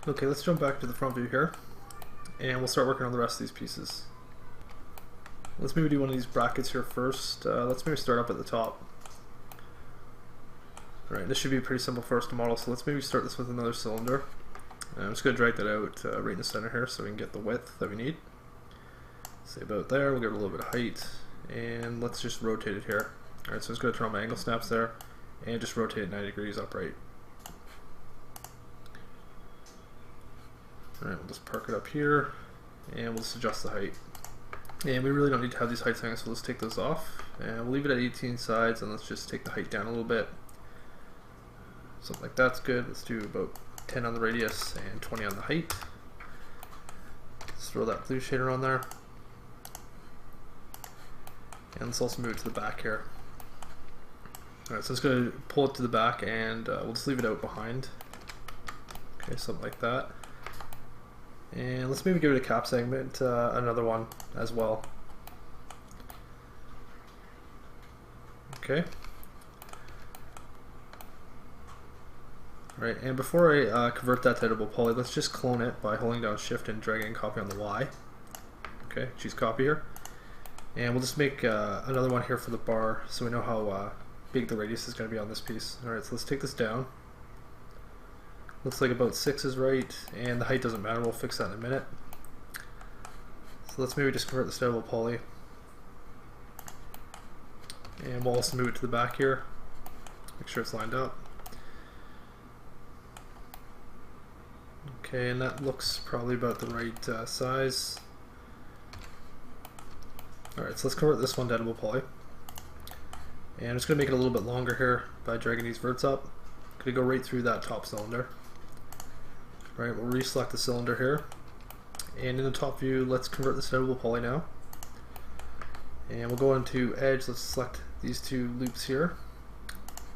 Okay, let's jump back to the front view here, and we'll start working on the rest of these pieces. Let's maybe do one of these brackets here first. Let's maybe start up at the top. Alright, this should be pretty simple for us to model, so let's maybe start this with another cylinder. I'm just going to drag that out right in the center here so we can get the width that we need. Say about there, we'll give it a little bit of height, and let's just rotate it here. Alright, so I'm just going to turn on my angle snaps there, and just rotate it 90 degrees upright. Alright, we'll just park it up here, and we'll just adjust the height. And we really don't need to have these heights hanging, so let's take those off. And we'll leave it at 18 sides, and let's just take the height down a little bit. Something like that's good. Let's do about 10 on the radius and 20 on the height. Let's throw that blue shader on there. And let's also move it to the back here. Alright, so it's going to pull it to the back, and we'll just leave it out behind. Okay, something like that. And let's maybe give it a cap segment, another one as well. Okay. Alright, and before I convert that to editable poly, let's just clone it by holding down Shift and dragging copy on the Y. Okay, choose copy here. And we'll just make another one here for the bar so we know how big the radius is going to be on this piece. Alright, so let's take this down. Looks like about 6 is right, and the height doesn't matter, we'll fix that in a minute. So let's maybe just convert this to editable poly. And we'll also move it to the back here. Make sure it's lined up. Okay, and that looks probably about the right size. Alright, so let's convert this one to editable poly. And I'm just going to make it a little bit longer here by dragging these verts up. I'm going to go right through that top cylinder. Alright, we'll reselect the cylinder here. And in the top view, let's convert this to editable poly now. And we'll go into edge, let's select these two loops here.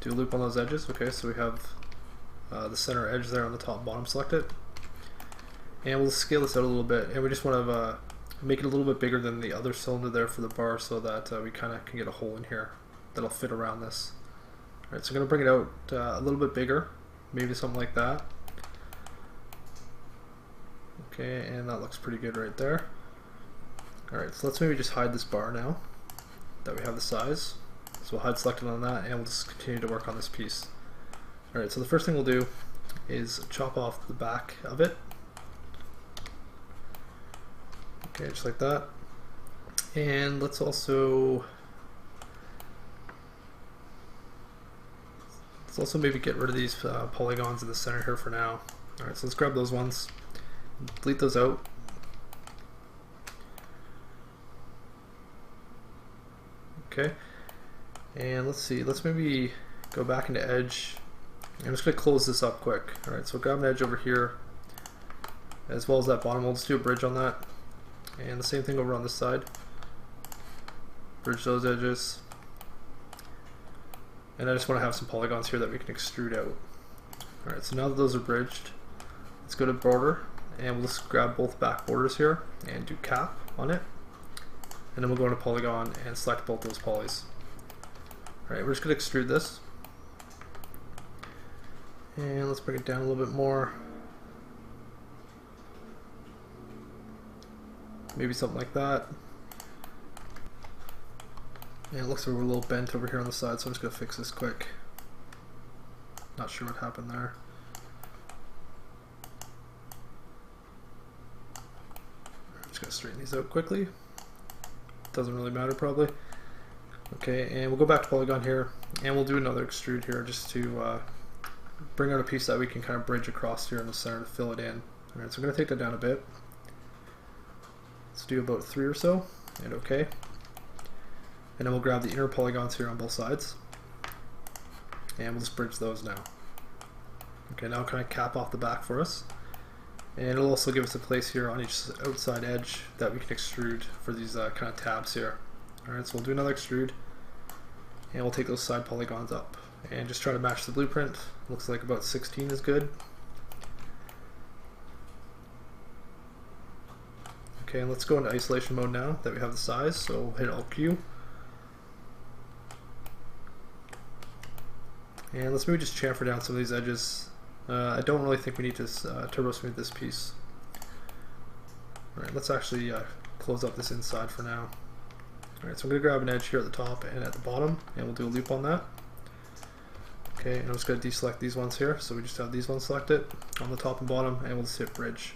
Do a loop on those edges. Okay, so we have the center edge there on the top and bottom selected. And we'll scale this out a little bit, and we just want to make it a little bit bigger than the other cylinder there for the bar so that we kind of can get a hole in here that'll fit around this. Alright, so I'm going to bring it out a little bit bigger, maybe something like that. Okay, and that looks pretty good right there. Alright, so let's maybe just hide this bar now that we have the size. So we'll hide selected on that, and we'll just continue to work on this piece. Alright, so the first thing we'll do is chop off the back of it. Okay, just like that. And let's also maybe get rid of these polygons in the center here for now. Alright, so let's grab those ones, delete those out. Okay, and let's see, let's maybe go back into edge. I'm just going to close this up quick. Alright, so grab an edge over here as well as that bottom. We'll just do a bridge on that. And the same thing over on this side. Bridge those edges. And I just want to have some polygons here that we can extrude out. Alright, so now that those are bridged, let's go to border, and we'll just grab both back borders here and do cap on it. And then we'll go into polygon and select both those polys. Alright, we're just going to extrude this. And let's bring it down a little bit more. Maybe something like that. And it looks like we're a little bent over here on the side, so I'm just going to fix this quick. Not sure what happened there. I'm just going to straighten these out quickly. Doesn't really matter probably. Okay, and we'll go back to polygon here, and we'll do another extrude here just to bring out a piece that we can kind of bridge across here in the center to fill it in. Alright, so I'm going to take that down a bit. Let's do about 3 or so, and okay. And then we'll grab the inner polygons here on both sides, and we'll just bridge those now. Okay, now kind of cap off the back for us. And it'll also give us a place here on each outside edge that we can extrude for these kind of tabs here. Alright, so we'll do another extrude, and we'll take those side polygons up and just try to match the blueprint. Looks like about 16 is good. Okay, and let's go into isolation mode now that we have the size, so we'll hit Alt-Q. And let's maybe just chamfer down some of these edges I don't really think we need to turbo smooth this piece. Alright, let's actually close up this inside for now. Alright, so I'm going to grab an edge here at the top and at the bottom, and we'll do a loop on that. Okay, and I'm just going to deselect these ones here, so we just have these ones selected on the top and bottom, and we'll just hit bridge.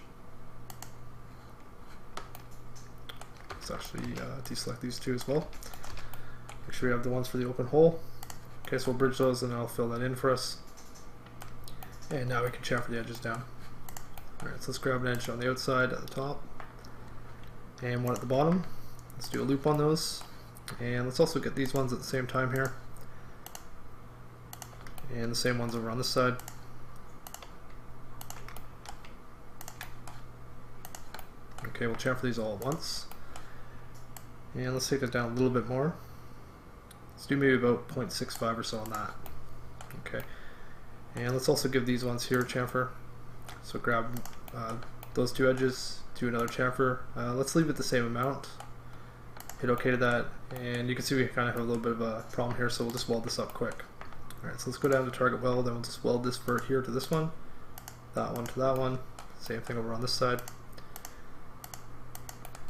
Let's actually deselect these two as well. Make sure we have the ones for the open hole. Okay, so we'll bridge those and I'll fill that in for us. And now we can chamfer the edges down. Alright, so let's grab an edge on the outside at the top and one at the bottom. Let's do a loop on those. And let's also get these ones at the same time here. And the same ones over on this side. Okay, we'll chamfer these all at once. And let's take that down a little bit more. Let's do maybe about 0.65 or so on that. Okay, and let's also give these ones here a chamfer. So grab those two edges, do another chamfer. Let's leave it the same amount. Hit OK to that, and you can see we kind of have a little bit of a problem here, so we'll just weld this up quick. Alright, so let's go down to target weld, and we'll just weld this vert here to this one, that one to that one, same thing over on this side,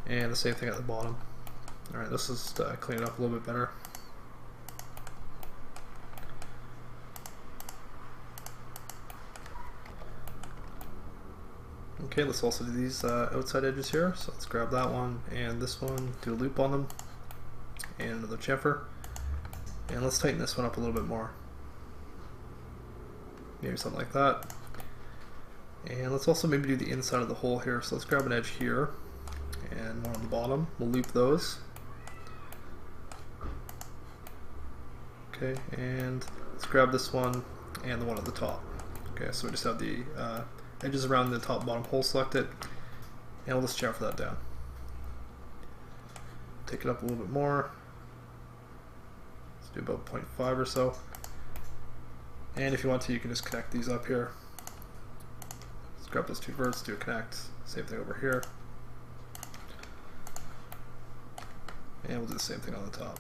and the same thing at the bottom. Alright, let's just clean it up a little bit better. Okay, let's also do these outside edges here. So let's grab that one and this one, do a loop on them, and another chamfer. And let's tighten this one up a little bit more. Maybe something like that. And let's also maybe do the inside of the hole here. So let's grab an edge here and one on the bottom. We'll loop those. Okay, and let's grab this one and the one at the top. Okay, so we just have the edges around the top and bottom hole selected, and we'll just chamfer that down. Take it up a little bit more. Let's do about 0.5 or so. And if you want to, you can just connect these up here. Let's grab those two verts, do a connect. Same thing over here. And we'll do the same thing on the top.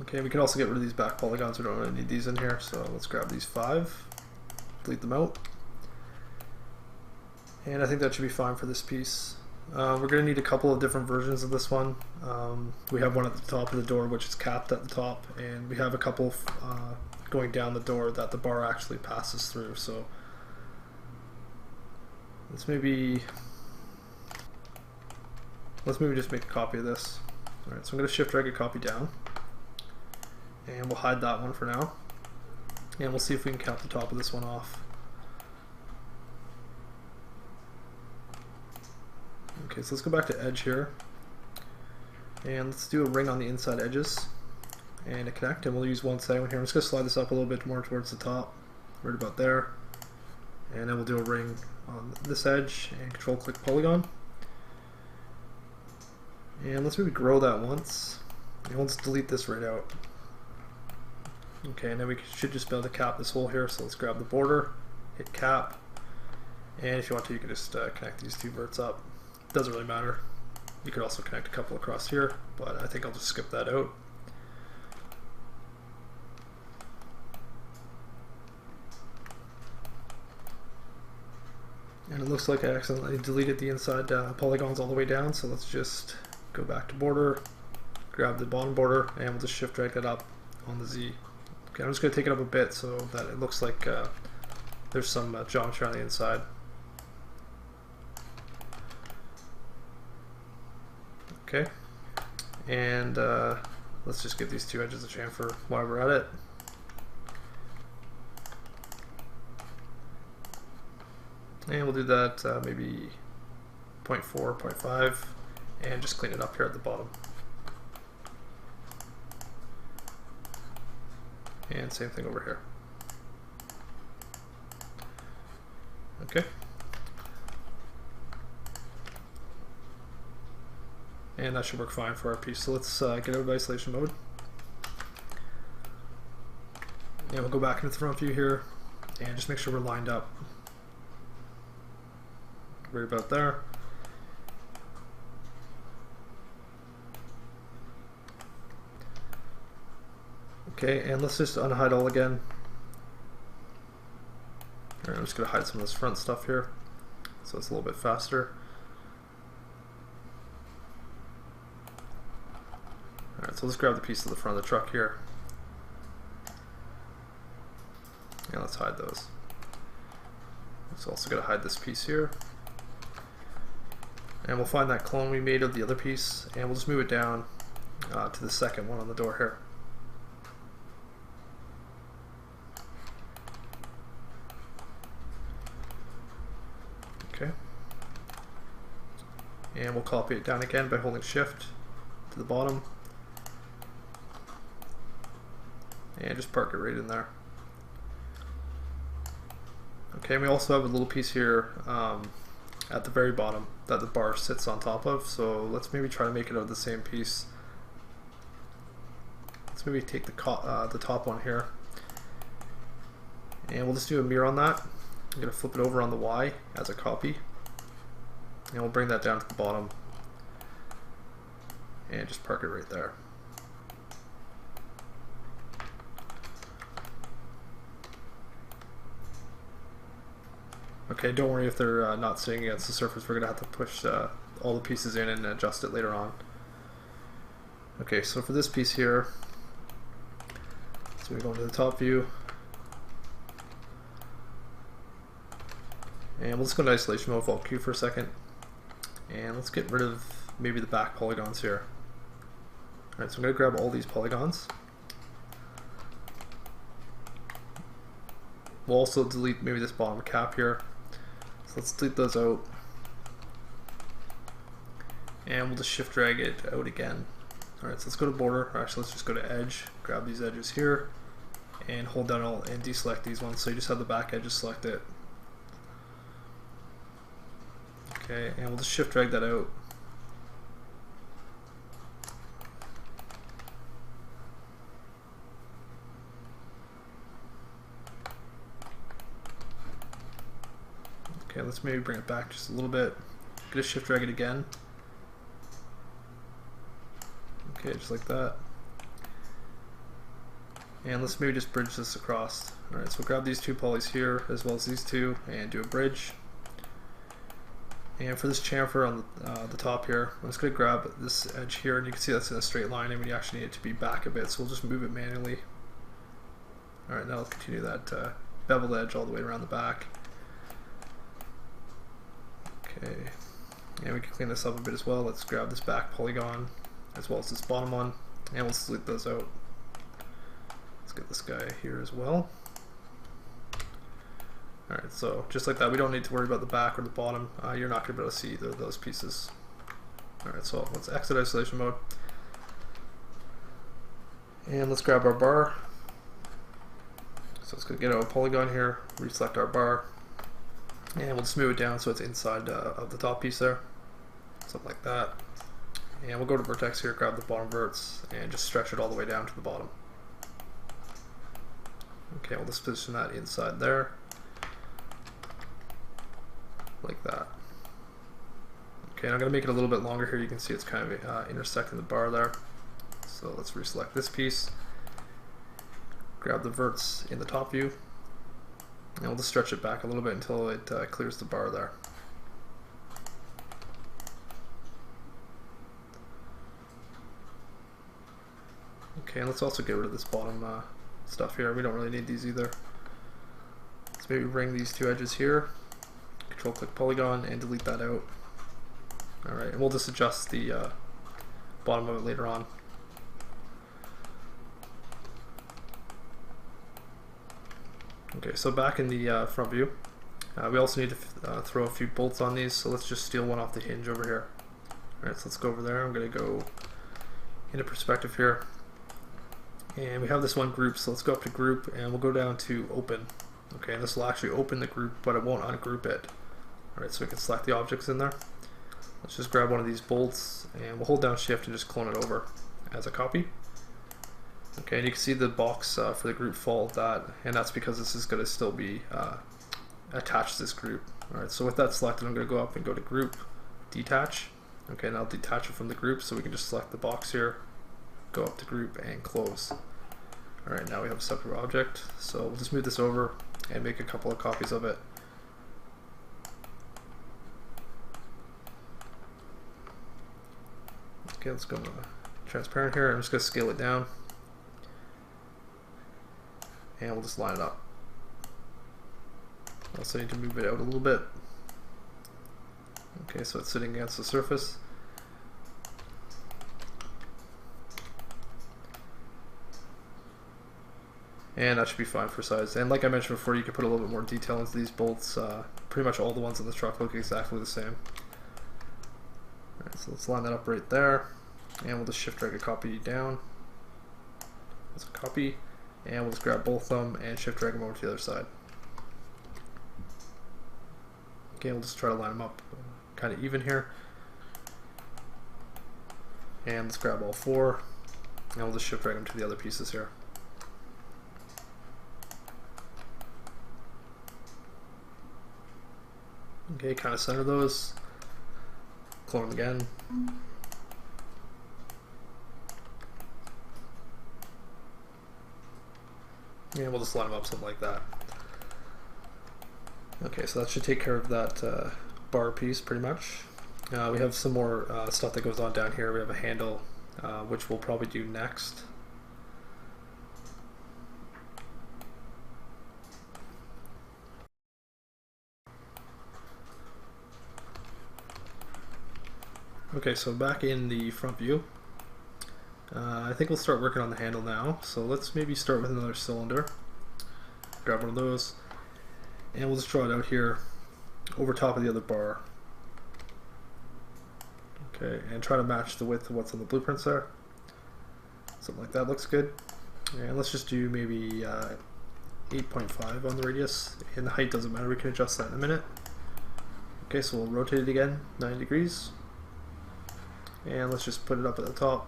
Okay, we can also get rid of these back polygons. We don't really need these in here, so let's grab these 5, delete them out. And I think that should be fine for this piece. We're going to need a couple of different versions of this one. We have one at the top of the door which is capped at the top, and we have a couple going down the door that the bar actually passes through. So let's maybe just make a copy of this. Alright, so I'm going to shift drag a copy down. And we'll hide that one for now. And we'll see if we can cap the top of this one off. Okay, so let's go back to edge here. And let's do a ring on the inside edges. And a connect, and we'll use one segment here. I'm just going to slide this up a little bit more towards the top. Right about there. And then we'll do a ring on this edge and control click polygon. And let's maybe grow that once. And we'll just delete this right out. Okay, and then we should just be able to cap this hole here, so let's grab the border, hit cap, and if you want to, you can just connect these two verts up. Doesn't really matter. You could also connect a couple across here, but I think I'll just skip that out. And it looks like I accidentally deleted the inside polygons all the way down, so let's just go back to border, grab the bottom border, and we'll just shift drag that up on the Z. Okay, I'm just going to take it up a bit so that it looks like there's some geometry on the inside. Okay, and let's just give these two edges a chamfer while we're at it. And we'll do that maybe 0.4, 0.5, and just clean it up here at the bottom. And same thing over here. Okay. And that should work fine for our piece. So let's get out of isolation mode. And we'll go back into the front view here and just make sure we're lined up. Right about there. Okay, and let's just unhide all again. Alright, I'm just going to hide some of this front stuff here so it's a little bit faster. Alright, so let's grab the piece of the front of the truck here. And let's hide those. So also going to hide this piece here. And we'll find that clone we made of the other piece and we'll just move it down to the second one on the door here. Okay. And we'll copy it down again by holding shift to the bottom. And just park it right in there. Okay, and we also have a little piece here at the very bottom that the bar sits on top of, so let's maybe try to make it out of the same piece. Let's maybe take the top one here, and we'll just do a mirror on that. I'm going to flip it over on the Y as a copy, and we'll bring that down to the bottom, and just park it right there. Okay, don't worry if they're not sitting against the surface, we're going to have to push all the pieces in and adjust it later on. Okay, so for this piece here, so we go into the top view, and we'll just go into isolation mode, Alt Q for a second, and let's get rid of maybe the back polygons here. Alright, so I'm going to grab all these polygons. We'll also delete maybe this bottom cap here. So let's delete those out. And we'll just shift drag it out again. Alright, so let's go to border, or actually let's just go to edge, grab these edges here, and hold down Alt and deselect these ones so you just have the back edges selected. Okay, and we'll just shift drag that out. Okay, let's maybe bring it back just a little bit. Gonna shift drag it again. Okay, just like that. And let's maybe just bridge this across. Alright, so we'll grab these two polys here as well as these two and do a bridge. And for this chamfer on the top here, I'm just going to grab this edge here, and you can see that's in a straight line, and we actually need it to be back a bit, so we'll just move it manually. Alright, now let's continue that beveled edge all the way around the back. Okay, and we can clean this up a bit as well. Let's grab this back polygon as well as this bottom one, and we'll delete those out. Let's get this guy here as well. Alright, so just like that, we don't need to worry about the back or the bottom. You're not going to be able to see either of those pieces. Alright, so let's exit isolation mode. And let's grab our bar. So let's go get our polygon here, reselect our bar, and we'll just move it down so it's inside of the top piece there. Something like that. And we'll go to vertex here, grab the bottom verts, and just stretch it all the way down to the bottom. Okay, we'll just position that inside there. Like that. Okay, I'm going to make it a little bit longer here. You can see it's kind of intersecting the bar there. So let's reselect this piece. Grab the verts in the top view. And we'll just stretch it back a little bit until it clears the bar there. Okay, and let's also get rid of this bottom stuff here. We don't really need these either. Let's maybe bring these two edges here. Control click polygon and delete that out. Alright, and we'll just adjust the bottom of it later on. Okay, so back in the front view, we also need to throw a few bolts on these, so let's just steal one off the hinge over here. Alright, so let's go over there. I'm going to go into perspective here. And we have this one group, so let's go up to group and we'll go down to open. Okay, and this will actually open the group, but it won't ungroup it. Alright, so we can select the objects in there. Let's just grab one of these bolts and we'll hold down shift and just clone it over as a copy. Okay, and you can see the box for the group followed that, and that's because this is going to still be attached to this group. Alright, so with that selected, I'm going to go up and go to group, detach. Okay, and I'll detach it from the group, so we can just select the box here, go up to group and close. Alright, now we have a separate object, so we'll just move this over and make a couple of copies of it. Okay, let's go to transparent here. I'm just going to scale it down, and we'll just line it up. Also need to move it out a little bit. Okay, so it's sitting against the surface. And that should be fine for size. And like I mentioned before, you can put a little bit more detail into these bolts. Pretty much all the ones in the truck look exactly the same. Alright, so let's line that up right there. And we'll just shift drag a copy down. That's a copy. And we'll just grab both of them and shift drag them over to the other side. Okay, we'll just try to line them up kind of even here. And let's grab all four. And we'll just shift drag them to the other pieces here. Okay, kind of center those. Clone again. And we'll just line them up something like that. Okay, so that should take care of that bar piece pretty much. We have some more stuff that goes on down here. We have a handle, which we'll probably do next. Okay, so back in the front view, I think we'll start working on the handle now. So let's maybe start with another cylinder. Grab one of those, and we'll just draw it out here over top of the other bar. Okay, and try to match the width of what's on the blueprints there. Something like that looks good. And let's just do maybe 8.5 on the radius, and the height doesn't matter, we can adjust that in a minute. Okay, so we'll rotate it again 90 degrees. And let's just put it up at the top,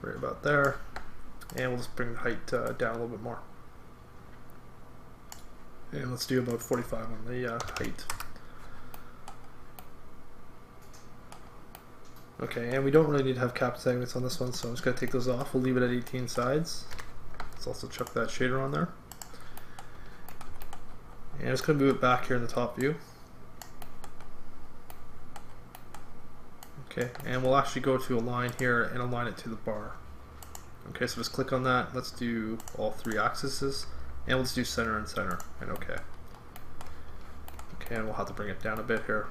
right about there, and we'll just bring the height down a little bit more. And let's do about 45 on the height. Okay, and we don't really need to have cap segments on this one, so I'm just going to take those off. We'll leave it at 18 sides. Let's also chuck that shader on there. And I'm just going to move it back here in the top view. Okay, and we'll actually go to a line here and align it to the bar. Okay, so just click on that. Let's do all three axes, and we'll just do center and center, and okay. Okay, and we'll have to bring it down a bit here.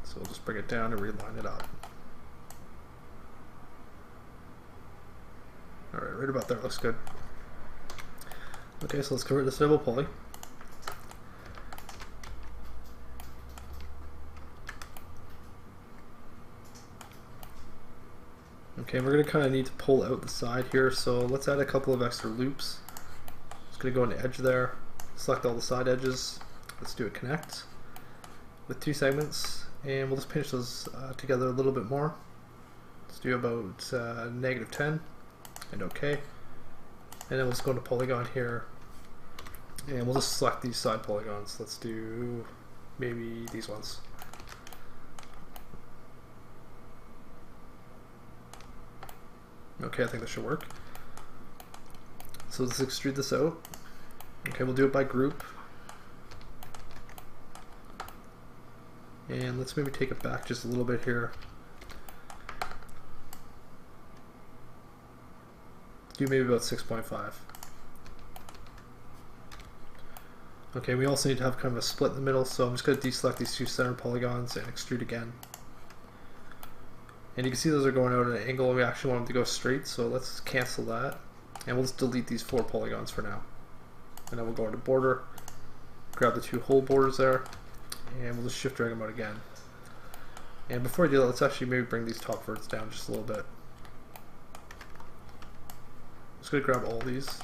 So we'll just bring it down and realign it up. Alright, right about there looks good. Okay, so let's convert this to double poly. Okay, we're going to kind of need to pull out the side here, so let's add a couple of extra loops. Just going to go on the edge there, select all the side edges, let's do a connect with 2 segments, and we'll just pinch those together a little bit more. Let's do about -10, and okay. And then we'll just go to polygon here, and we'll just select these side polygons. Let's do maybe these ones. Okay, I think that should work. So let's extrude this out. Okay, we'll do it by group. And let's maybe take it back just a little bit here. Do maybe about 6.5. Okay, we also need to have kind of a split in the middle, so I'm just going to deselect these 2 center polygons and extrude again. And you can see those are going out at an angle, and we actually want them to go straight, so let's cancel that. And we'll just delete these 4 polygons for now. And then we'll go into border, grab the 2 whole borders there, and we'll just shift drag them out again. And before I do that, let's actually maybe bring these top verts down just a little bit. I'm just going to grab all these.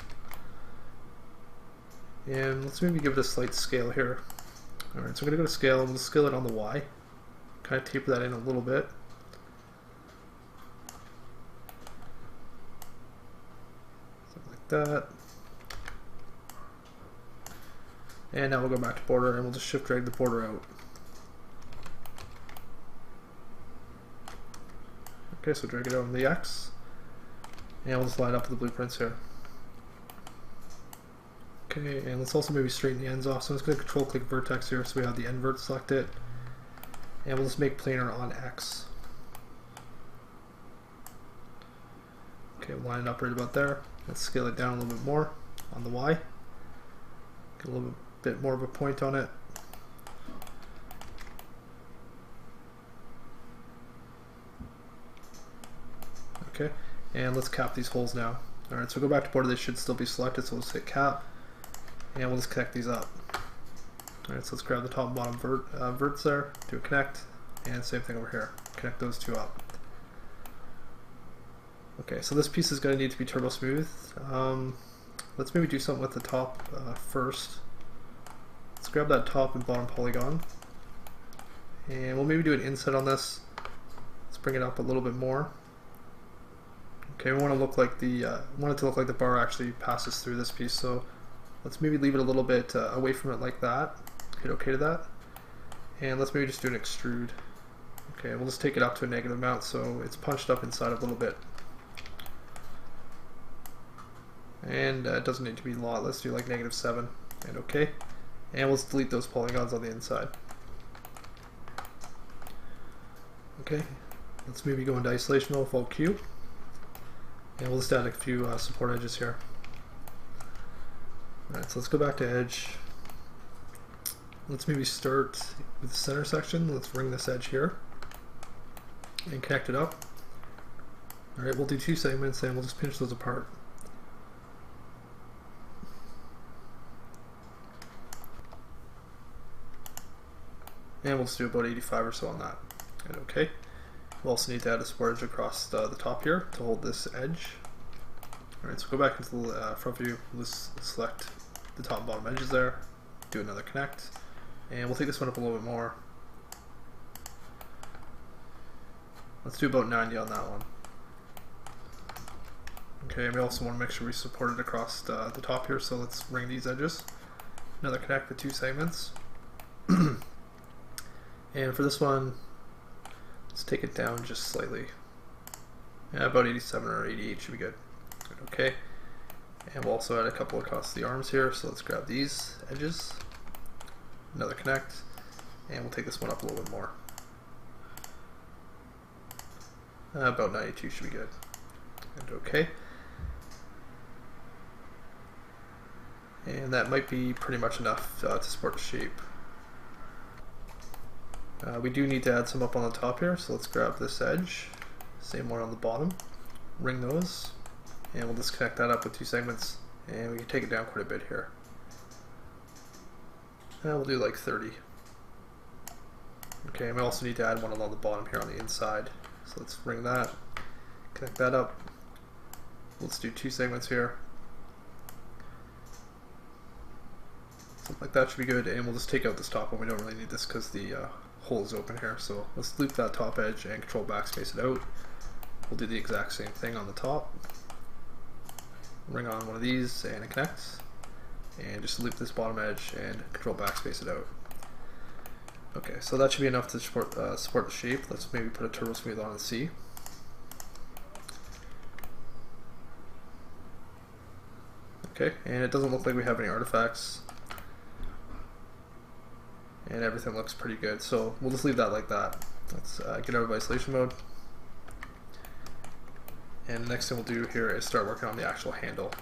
And let's maybe give it a slight scale here. Alright, so I'm going to go to scale, and we'll scale it on the Y. Kind of taper that in a little bit. That, and now we'll go back to border, and we'll just shift drag the border out. Okay, so drag it out on the X, and we'll just line up the blueprints here. Okay, and let's also maybe straighten the ends off. So I'm just going to control click vertex here so we have the end vert selected. And we'll just make planar on X. Okay, line it up right about there. Let's scale it down a little bit more on the Y. Get a little bit more of a point on it. Okay, and let's cap these holes now. Alright, so go back to border, they should still be selected, so let's hit cap, and we'll just connect these up. Alright, so let's grab the top and bottom verts there, do a connect, and same thing over here, connect those two up. Okay, so this piece is going to need to be turbo smooth. Let's maybe do something with the top first. Let's grab that top and bottom polygon, and we'll maybe do an inset on this. Let's bring it up a little bit more. Okay, we want to look like want it to look like the bar actually passes through this piece. So let's maybe leave it a little bit away from it like that. Hit OK to that, and let's maybe just do an extrude. Okay, we'll just take it up to a negative amount so it's punched up inside a little bit. And it doesn't need to be a lot. Let's do like -7 and OK. And we'll just delete those polygons on the inside. Okay, let's maybe go into isolation mode with Alt Q. And we'll just add a few support edges here. Alright, so let's go back to edge. Let's maybe start with the center section. Let's ring this edge here and connect it up. Alright, we'll do 2 segments and we'll just pinch those apart. And we'll just do about 85 or so on that. And OK. We'll also need to add a support edge across the top here to hold this edge. Alright, so go back into the front view, we'll just select the top and bottom edges there, do another connect, and we'll take this one up a little bit more. Let's do about 90 on that one. Okay, and we also want to make sure we support it across the top here, so let's ring these edges. Another connect, the 2 segments. And for this one, let's take it down just slightly. Yeah, about 87 or 88 should be good. Okay, and we'll also add a couple across the arms here, so let's grab these edges, another connect, and we'll take this one up a little bit more. About 92 should be good. And OK. And that might be pretty much enough to support the shape. We do need to add some up on the top here, so let's grab this edge, same one on the bottom, ring those, and we'll just connect that up with 2 segments, and we can take it down quite a bit here. And we'll do like 30. Okay, and we also need to add one along the bottom here on the inside, so let's ring that, connect that up. Let's do 2 segments here. Something like that should be good, and we'll just take out this top one. We don't really need this because the hole is open here, so let's loop that top edge and control backspace it out. We'll do the exact same thing on the top. Ring on one of these and it connects, and just loop this bottom edge and control backspace it out. Okay, so that should be enough to support the shape. Let's maybe put a turbo smooth on and see. Okay, and it doesn't look like we have any artifacts. And everything looks pretty good, so we'll just leave that like that. Let's get out of isolation mode. And the next thing we'll do here is start working on the actual handle.